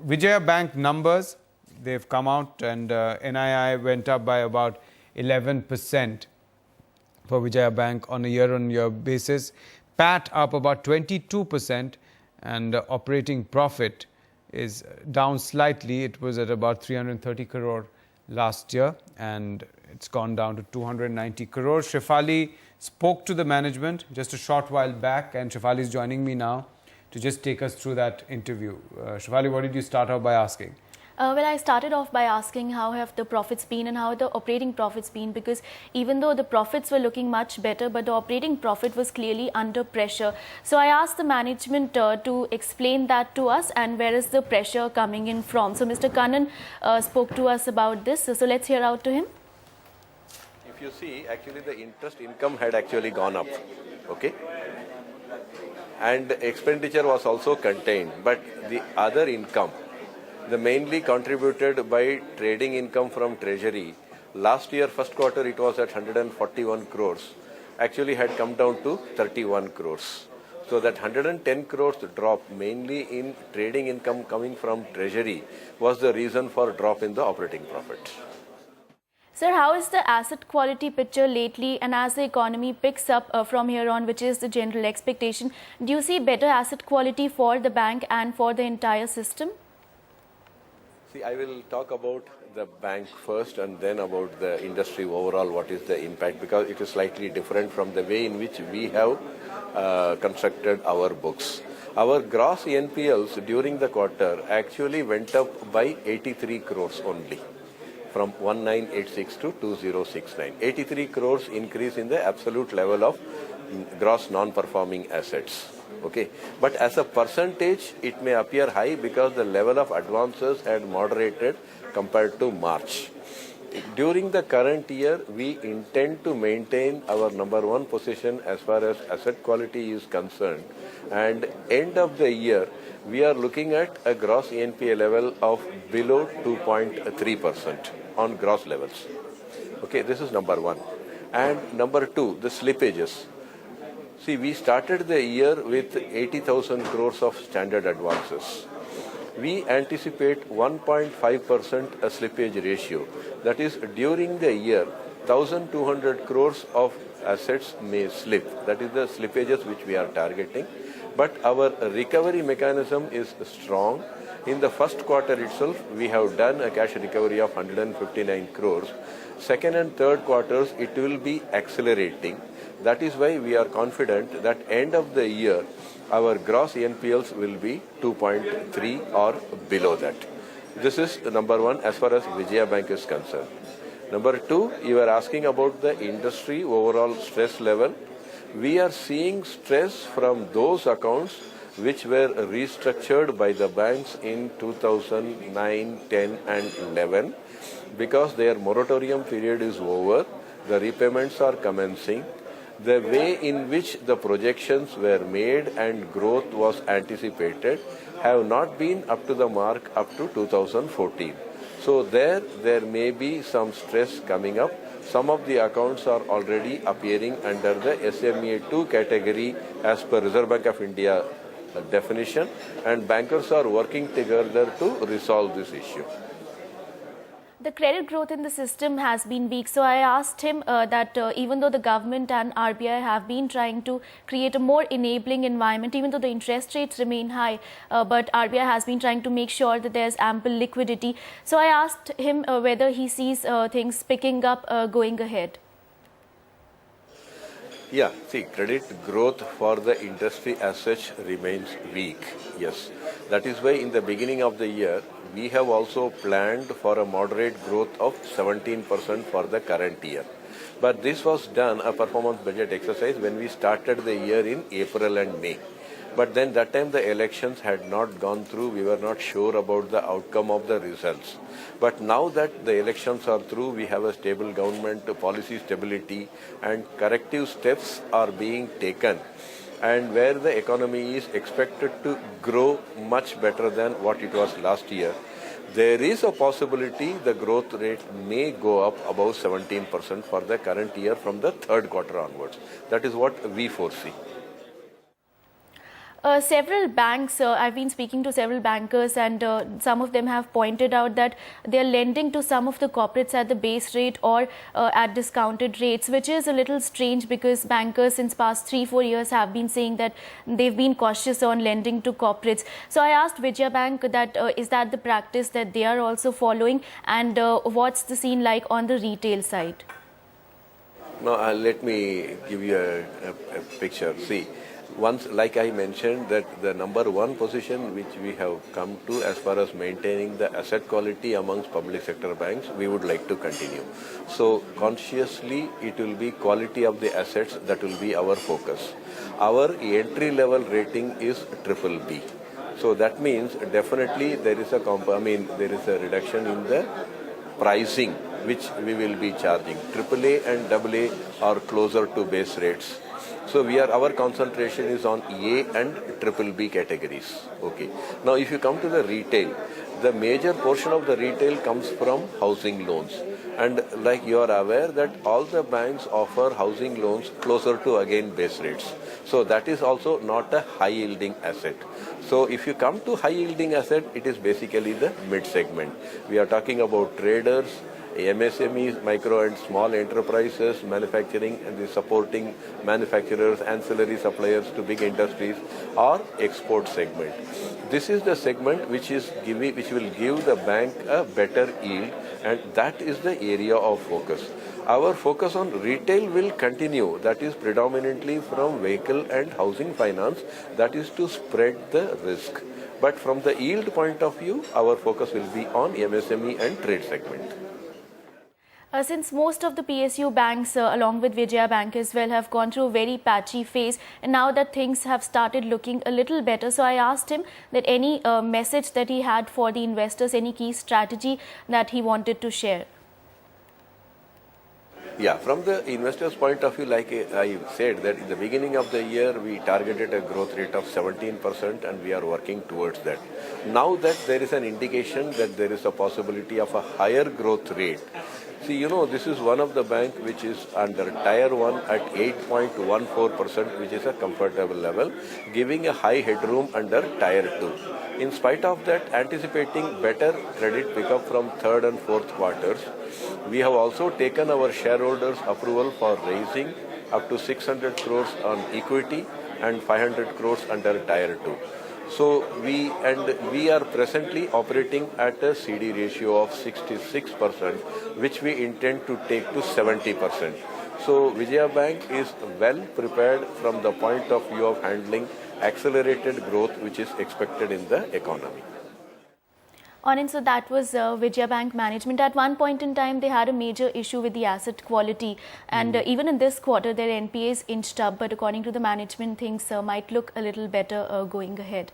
Vijaya Bank numbers, they've come out, and NII went up by about 11% for Vijaya Bank on a year-on-year basis. PAT up about 22%, and operating profit is down slightly. It was at about 330 crore last year, and it's gone down to 290 crore. Shefali spoke to the management just a short while back, and Shefali is joining me now to just take us through that interview. Shefali, what did you start out by asking? Well, I started off by asking how have the profits been and how the operating profits been, because even though the profits were looking much better, but the operating profit was clearly under pressure. So I asked the management to explain that to us and where is the pressure coming in from. So Mr. Kannan spoke to us about this. So let's hear out to him. If you see, actually the interest income had actually gone up, okay? And expenditure was also contained, but the other income, the mainly contributed by trading income from treasury. Last year, first quarter, it was at 141 crores. Actually had come down to 31 crores. So that 110 crores drop, mainly in trading income coming from treasury, was the reason for drop in the operating profit. Sir, how is the asset quality picture lately, and as the economy picks up from here on, which is the general expectation, do you see better asset quality for the bank and for the entire system? See, I will talk about the bank first and then about the industry overall, what is the impact, because it is slightly different from the way in which we have constructed our books. Our gross NPLs during the quarter actually went up by 83 crores only, from 1986 to 2069. 83 crores increase in the absolute level of gross non-performing assets. Okay, but as a percentage, it may appear high because the level of advances had moderated compared to March. During the current year, we intend to maintain our number one position as far as asset quality is concerned. And end of the year, we are looking at a gross NPA level of below 2.3% on gross levels. Okay, this is number one. And number two, the slippages. See, we started the year with 80,000 crores of standard advances. We anticipate 1.5% a slippage ratio. That is, during the year, 1,200 crores of assets may slip. That is the slippages which we are targeting. But our recovery mechanism is strong. In the first quarter itself, we have done a cash recovery of 159 crores. Second and third quarters, it will be accelerating. That is why we are confident that end of the year, our gross NPLs will be 2.3 or below that. This is number one as far as Vijaya Bank is concerned. Number two, you are asking about the industry overall stress level. We are seeing stress from those accounts which were restructured by the banks in 2009, 10 and 11. Because their moratorium period is over, the repayments are commencing. The way in which the projections were made and growth was anticipated have not been up to the mark up to 2014. So there may be some stress coming up. Some of the accounts are already appearing under the SMA2 category as per Reserve Bank of India definition, and bankers are working together to resolve this issue. The credit growth in the system has been weak. So I asked him that even though the government and RBI have been trying to create a more enabling environment, even though the interest rates remain high, but RBI has been trying to make sure that there's ample liquidity. So I asked him whether he sees things picking up going ahead. Yeah, see, credit growth for the industry as such remains weak, yes. That is why in the beginning of the year, we have also planned for a moderate growth of 17% for the current year. But this was done, a performance budget exercise, when we started the year in April and May. But then that time the elections had not gone through, we were not sure about the outcome of the results. But now that the elections are through, we have a stable government, policy stability, and corrective steps are being taken. And where the economy is expected to grow much better than what it was last year, there is a possibility the growth rate may go up above 17% for the current year from the third quarter onwards. That is what we foresee. Several banks, I've been speaking to several bankers, and some of them have pointed out that they're lending to some of the corporates at the base rate or at discounted rates, which is a little strange because bankers since past 3-4 years have been saying that they've been cautious on lending to corporates. So I asked Vijaya Bank that is that the practice that they are also following, and what's the scene like on the retail side? No, let me give you a picture. See, once, like I mentioned, that the number one position which we have come to as far as maintaining the asset quality amongst public sector banks, we would like to continue. So consciously, it will be quality of the assets that will be our focus. Our entry level rating is BBB. So that means definitely there is there is a reduction in the pricing which we will be charging. AAA and AA are closer to base rates. So our concentration is on A and BBB categories. Okay. Now if you come to the retail, the major portion of the retail comes from housing loans. And like you are aware that all the banks offer housing loans closer to again base rates. So that is also not a high yielding asset. So if you come to high yielding asset, it is basically the mid segment. We are talking about traders, MSMEs, micro and small enterprises, manufacturing and the supporting manufacturers, ancillary suppliers to big industries, or export segment. This is the segment which will give the bank a better yield, and that is the area of focus. Our focus on retail will continue. That is predominantly from vehicle and housing finance. That is to spread the risk. But from the yield point of view, our focus will be on MSME and trade segment. Since most of the PSU banks, along with Vijaya Bank as well, have gone through a very patchy phase, and now that things have started looking a little better, so I asked him that any message that he had for the investors, any key strategy that he wanted to share. Yeah, from the investor's point of view, like I said, that in the beginning of the year, we targeted a growth rate of 17% and we are working towards that. Now that there is an indication that there is a possibility of a higher growth rate. See, this is one of the bank which is under Tier 1 at 8.14%, which is a comfortable level, giving a high headroom under Tier 2. In spite of that, anticipating better credit pickup from third and fourth quarters, we have also taken our shareholders' approval for raising up to 600 crores on equity and 500 crores under Tier 2. So we are presently operating at a CD ratio of 66%, which we intend to take to 70%. So Vijaya Bank is well prepared from the point of view of handling accelerated growth which is expected in the economy. Anand, so that was Vijaya Bank management. At one point in time, they had a major issue with the asset quality, and even in this quarter, their NPAs inched up. But according to the management, things might look a little better going ahead.